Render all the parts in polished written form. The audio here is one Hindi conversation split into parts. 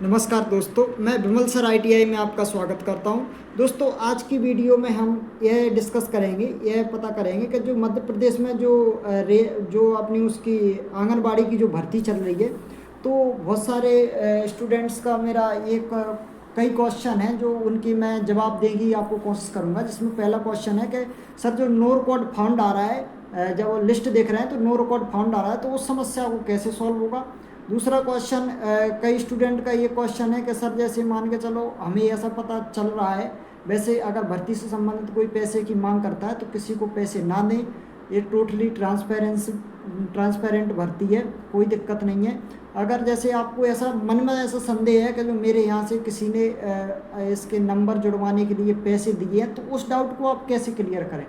नमस्कार दोस्तों, मैं विमल सर ITI में आपका स्वागत करता हूं। दोस्तों, आज की वीडियो में हम यह डिस्कस करेंगे, यह पता करेंगे कि जो मध्य प्रदेश में जो अपनी उसकी आंगनबाड़ी की जो भर्ती चल रही है, तो बहुत सारे स्टूडेंट्स का मेरा कई क्वेश्चन हैं जो उनकी मैं जवाब देंगी आपको कोशिश करूंगा। जिसमें पहला क्वेश्चन है कि सर जो नो रिकॉर्ड फाउंड आ रहा है, जब वो लिस्ट देख रहे हैं तो नो रिकॉर्ड फाउंड आ रहा है, तो उस समस्या को कैसे सॉल्व होगा। दूसरा क्वेश्चन, कई स्टूडेंट का ये क्वेश्चन है कि सर जैसे मान के चलो हमें ऐसा पता चल रहा है, वैसे अगर भर्ती से संबंधित कोई पैसे की मांग करता है तो किसी को पैसे ना दें, ये टोटली ट्रांसपेरेंट भर्ती है, कोई दिक्कत नहीं है। अगर जैसे आपको ऐसा मन में ऐसा संदेह है कि जो मेरे यहाँ से किसी ने इसके नंबर जुड़वाने के लिए पैसे दिए हैं, तो उस डाउट को आप कैसे क्लियर करें।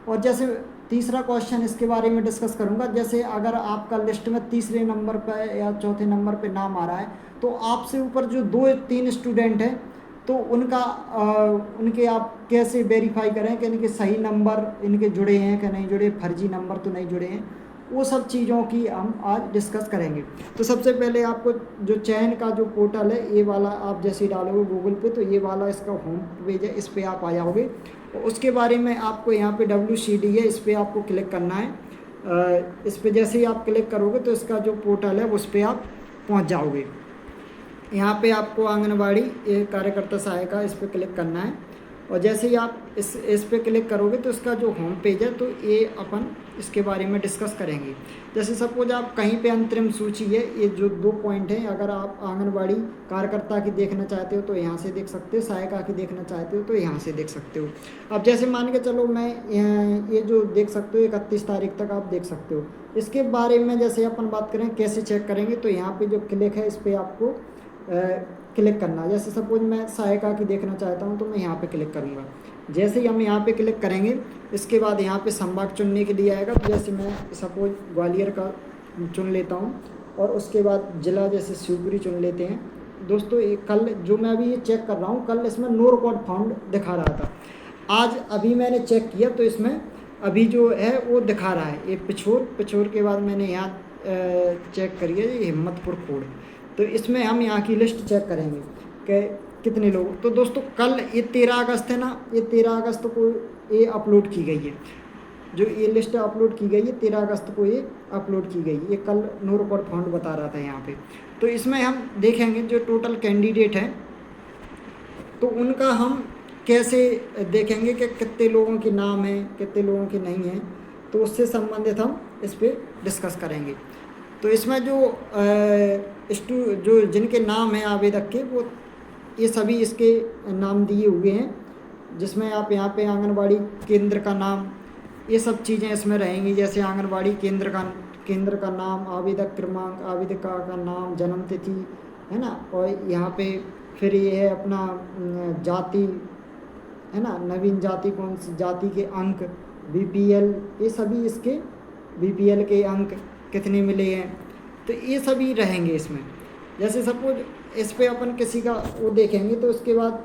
और जैसे तीसरा क्वेश्चन इसके बारे में डिस्कस करूंगा, जैसे अगर आपका लिस्ट में तीसरे नंबर पर या चौथे नंबर पर नाम आ रहा है, तो आपसे ऊपर जो 2-3 स्टूडेंट हैं, तो उनके आप कैसे वेरीफाई करें कि इनके सही नंबर इनके जुड़े हैं कि नहीं जुड़े, फर्जी नंबर तो नहीं जुड़े हैं। वो सब चीज़ों की हम आज डिस्कस करेंगे। तो सबसे पहले आपको जो चयन का जो पोर्टल है, ये वाला आप जैसे डालोगे गूगल पे, तो ये वाला इसका होम पेज है, इस पर आप आ जाओगे। उसके बारे में आपको यहाँ पे WCD है, इस पर आपको क्लिक करना है। इस पर जैसे ही आप क्लिक करोगे तो इसका जो पोर्टल है उस पर आप पहुँच जाओगे। यहाँ पे आपको आंगनबाड़ी कार्यकर्ता सहायिका, इस पर क्लिक करना है। और जैसे ही आप इस पे क्लिक करोगे तो इसका जो होम पेज है, तो ये अपन इसके बारे में डिस्कस करेंगे। जैसे सपोज आप कहीं पे अंतरिम सूची है, ये जो 2 पॉइंट हैं, अगर आप आंगनबाड़ी कार्यकर्ता की देखना चाहते हो तो यहाँ से देख सकते हो, सहायिका की देखना चाहते हो तो यहाँ से देख सकते हो। अब जैसे मान के चलो मैं ये जो देख सकते हो 31 तारीख तक आप देख सकते हो। इसके बारे में जैसे अपन बात करें कैसे चेक करेंगे, तो यहाँ पर जो क्लिक है इस पर आपको क्लिक करना। जैसे सपोज मैं सहायिका की देखना चाहता हूं तो मैं यहाँ पे क्लिक करूँगा। जैसे ही हम यहाँ पे क्लिक करेंगे, इसके बाद यहाँ पे संभाग चुनने के लिए आएगा। तो जैसे मैं सपोज ग्वालियर का चुन लेता हूँ, और उसके बाद ज़िला जैसे शिवपुरी चुन लेते हैं। दोस्तों, ये कल जो मैं अभी ये चेक कर रहा हूँ, कल इसमें नो रिकॉर्ड फाउंड दिखा रहा था। आज अभी मैंने चेक किया तो इसमें अभी जो है वो दिखा रहा है, ये पिछोर के बाद मैंने यहाँ चेक करिए, ये हिम्मतपुर खोड़। तो इसमें हम यहाँ की लिस्ट चेक करेंगे कि कितने लोग। तो दोस्तों, कल ये 13 अगस्त है ना, ये 13 अगस्त को ये अपलोड की गई है। जो ये लिस्ट अपलोड की गई है 13 अगस्त को ये अपलोड की गई। ये कल नो रिकॉर्ड फाउंड बता रहा था यहाँ पे। तो इसमें हम देखेंगे जो टोटल कैंडिडेट हैं, तो उनका हम कैसे देखेंगे कि कितने लोगों के नाम हैं, कितने लोगों के नहीं हैं। तो उससे संबंधित हम इस पर डिस्कस करेंगे। तो इसमें जो जिनके नाम हैं आवेदक के, वो ये सभी इसके नाम दिए हुए हैं। जिसमें आप यहाँ पे आंगनबाड़ी केंद्र का नाम, ये सब चीज़ें इसमें रहेंगी। जैसे आंगनबाड़ी केंद्र का नाम, आवेदक क्रमांक, आवेदिका का नाम, जन्म तिथि, है ना। और यहाँ पे फिर ये है अपना जाति, है ना, नवीन जाति कौन सी जाति के अंक, BPL, ये सभी इसके BPL के अंक कितने मिले हैं, तो ये सभी रहेंगे इसमें। जैसे सपोज इस पे अपन किसी का वो देखेंगे, तो उसके बाद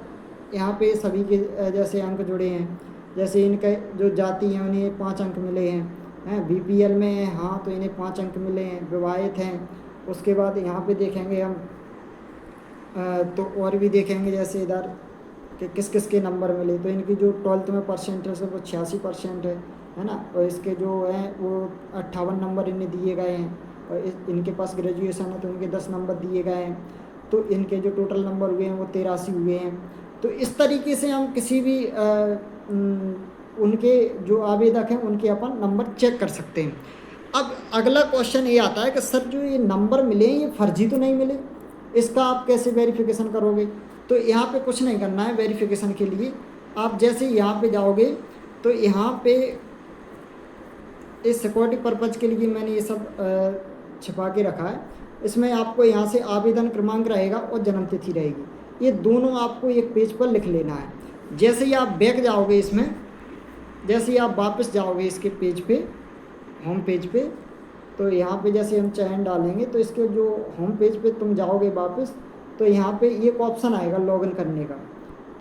यहाँ पे सभी के जैसे अंक जुड़े हैं। जैसे इनके जो जाति हैं उन्हें 5 अंक मिले हैं, BPL में है हाँ, तो इन्हें 5 अंक मिले हैं, विवाहित हैं। उसके बाद यहाँ पे देखेंगे हम तो और भी देखेंगे, जैसे इधर कि किस किस के नंबर मिले। तो इनकी जो 12th में परसेंटेज है वो 86% है ना। और इसके जो हैं वो 58 नंबर इन्हें दिए गए हैं। और इनके पास ग्रेजुएशन है तो इनके 10 नंबर दिए गए हैं। तो इनके जो टोटल नंबर हुए हैं वो 83 हुए हैं। तो इस तरीके से हम किसी भी उनके जो आवेदक हैं उनके अपन नंबर चेक कर सकते हैं। अब अगला क्वेश्चन ये आता है कि सर जो ये नंबर मिले ये फर्जी तो नहीं मिले, इसका आप कैसे वेरिफिकेशन करोगे। तो यहाँ पे कुछ नहीं करना है वेरिफिकेशन के लिए। आप जैसे यहाँ पे जाओगे तो यहाँ पे इस सिक्योरिटी पर्पज़ के लिए मैंने ये सब छिपा के रखा है। इसमें आपको यहाँ से आवेदन क्रमांक रहेगा और जन्म तिथि रहेगी, ये दोनों आपको एक पेज पर लिख लेना है। जैसे ही आप बैक जाओगे इसमें, जैसे ही आप वापस जाओगे इसके पेज पे, होम पेज पे, तो यहाँ पे जैसे हम चयन डालेंगे तो इसके जो होम पेज पे तुम जाओगे वापस, तो यहाँ पे एक ऑप्शन आएगा लॉगिन करने का।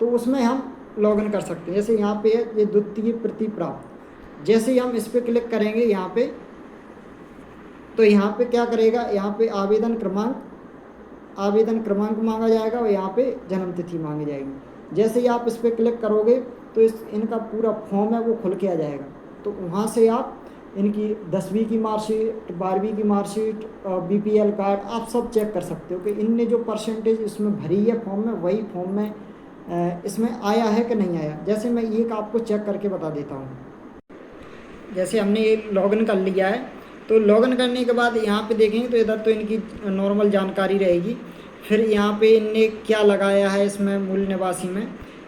तो उसमें हम लॉगिन कर सकते हैं। जैसे यहाँ पे है ये द्वितीय प्रति प्राप्त, जैसे ही हम इस पर क्लिक करेंगे यहाँ पे, तो यहाँ पे क्या करेगा, यहाँ पे आवेदन क्रमांक आवेदन क्रमांक मांगा जाएगा और यहाँ पे जन्म तिथि मांगी जाएगी। जैसे ही आप इस पर क्लिक करोगे तो इनका पूरा फॉर्म है वो खुल के आ जाएगा। तो वहाँ से आप इनकी 10वीं की मार्कशीट, 12वीं की मार्कशीट, BPL कार्ड आप सब चेक कर सकते हो कि इनने जो परसेंटेज इसमें भरी है फॉर्म में, वही फॉर्म में इसमें आया है कि नहीं आया। जैसे मैं एक आपको चेक करके बता देता हूँ। जैसे हमने ये लॉगिन कर लिया है, तो लॉगिन करने के बाद यहाँ पे देखेंगे तो इधर तो इनकी नॉर्मल जानकारी रहेगी। फिर यहाँ पे इनने क्या लगाया है इसमें मूल निवासी में,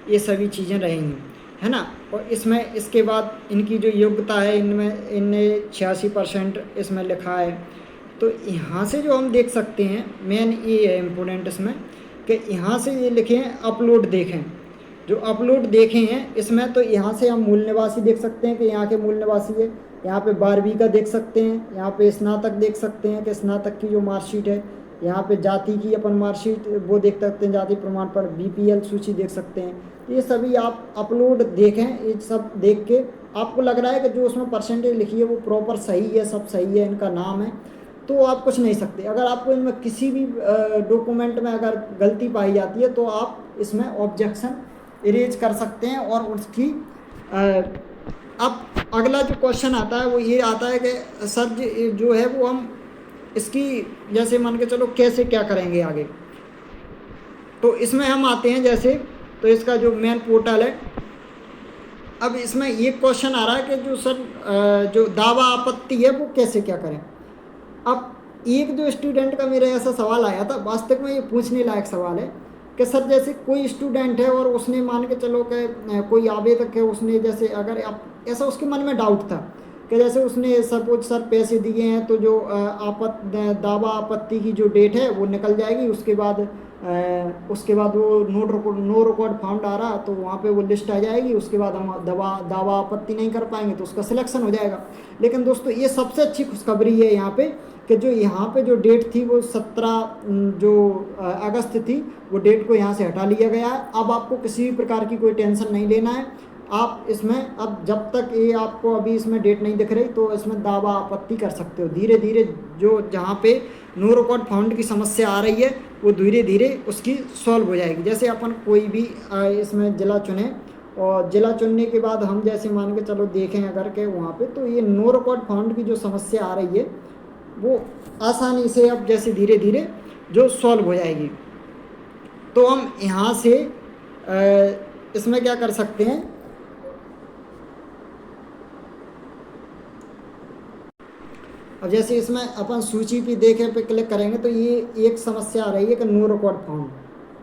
ये सभी चीज़ें रहेंगी, है ना। और इसमें इसके बाद इनकी जो योग्यता है, इनमें इनने 86% इसमें लिखा है। तो यहाँ से जो हम देख सकते हैं, मेन ये है इम्पोर्टेंट इसमें कि यहाँ से ये लिखे हैं अपलोड देखें। जो अपलोड देखे हैं इसमें, तो यहाँ से हम मूल निवासी देख सकते हैं कि यहाँ के मूल निवासी है। यहाँ पे 12वीं का देख सकते हैं, यहाँ पे स्नातक देख सकते हैं कि स्नातक की जो मार्कशीट है। यहाँ पे जाति की अपन मार्कशीट वो देख सकते हैं, जाति प्रमाण पत्र, BPL सूची देख सकते हैं। ये सभी आप अपलोड देखें, ये सब देख के आपको लग रहा है कि जो उसमें परसेंटेज लिखी है वो प्रॉपर सही है, सब सही है, इनका नाम है, तो आप कुछ नहीं सकते। अगर आपको इनमें किसी भी डॉक्यूमेंट में अगर गलती पाई जाती है तो आप इसमें ऑब्जेक्शन इरेज कर सकते हैं। और उसकी अब अगला जो क्वेश्चन आता है वो ये आता है कि सर जो है वो हम इसकी जैसे मान के चलो कैसे क्या करेंगे आगे। तो इसमें हम आते हैं जैसे, तो इसका जो मेन पोर्टल है, अब इसमें ये क्वेश्चन आ रहा है कि जो सर जो दावा आपत्ति है वो कैसे क्या करें। अब एक जो स्टूडेंट का मेरा ऐसा सवाल आया था, वास्तव में ये पूछने लायक सवाल है कि सर जैसे कोई स्टूडेंट है और उसने मान के चलो कि कोई आवेदक है, उसने जैसे अगर आप ऐसा उसके मन में डाउट था कि जैसे उसने सपोज सर पैसे दिए हैं तो जो दावा आपत्ति की जो डेट है वो निकल जाएगी। उसके बाद वो नो रिकॉर्ड फाउंड आ रहा तो वहाँ पे वो लिस्ट आ जाएगी। उसके बाद हम दावा आपत्ति नहीं कर पाएंगे तो उसका सिलेक्शन हो जाएगा। लेकिन दोस्तों ये सबसे अच्छी खुशखबरी है यहाँ पे कि जो यहाँ पे जो डेट थी वो 17 जो अगस्त थी, वो डेट को यहाँ से हटा लिया गया है। अब आपको किसी भी प्रकार की कोई टेंशन नहीं लेना है। आप इसमें अब जब तक ये आपको अभी इसमें डेट नहीं दिख रही तो इसमें दावा आपत्ति कर सकते हो। धीरे धीरे जो जहाँ पे नो रिकॉर्ड फाउंड की समस्या आ रही है वो धीरे धीरे उसकी सॉल्व हो जाएगी। जैसे अपन कोई भी इसमें ज़िला चुने और ज़िला चुनने के बाद हम जैसे मान के चलो देखें अगर के वहाँ पे, तो ये नो रिकॉर्ड फाउंड की जो समस्या आ रही है वो आसानी से अब जैसे धीरे धीरे जो सॉल्व हो जाएगी। तो हम यहाँ से इसमें क्या कर सकते हैं, अब जैसे इसमें अपन सूची पे देखें पे क्लिक करेंगे तो ये एक समस्या आ रही है कि नो रिकॉर्ड फाउंड।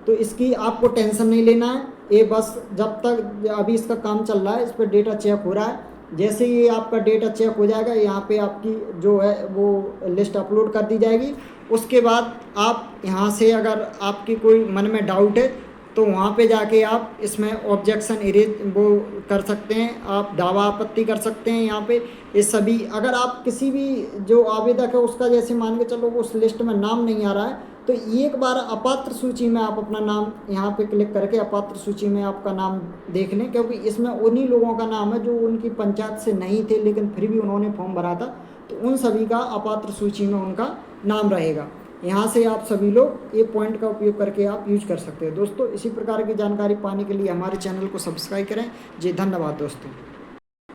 तो इसकी आपको टेंशन नहीं लेना है, ये बस जब तक अभी इसका काम चल रहा है, इस पर डेटा चेक हो रहा है। जैसे ही आपका डेटा चेक हो जाएगा यहाँ पे आपकी जो है वो लिस्ट अपलोड कर दी जाएगी। उसके बाद आप यहाँ से अगर आपकी कोई मन में डाउट है तो वहाँ पे जाके आप इसमें ऑब्जेक्शन इरेज वो कर सकते हैं, आप दावा आपत्ति कर सकते हैं। यहाँ पे ये सभी अगर आप किसी भी जो आवेदक है उसका जैसे मान के चलो उस लिस्ट में नाम नहीं आ रहा है तो एक बार अपात्र सूची में आप अपना नाम यहाँ पे क्लिक करके अपात्र सूची में आपका नाम देख लें, क्योंकि इसमें उन्हीं लोगों का नाम है जो उनकी पंचायत से नहीं थे लेकिन फिर भी उन्होंने फॉर्म भरा था, तो उन सभी का अपात्र सूची में उनका नाम रहेगा। यहाँ से आप सभी लोग ये पॉइंट का उपयोग करके आप यूज कर सकते हैं। दोस्तों इसी प्रकार की जानकारी पाने के लिए हमारे चैनल को सब्सक्राइब करें। जी धन्यवाद दोस्तों।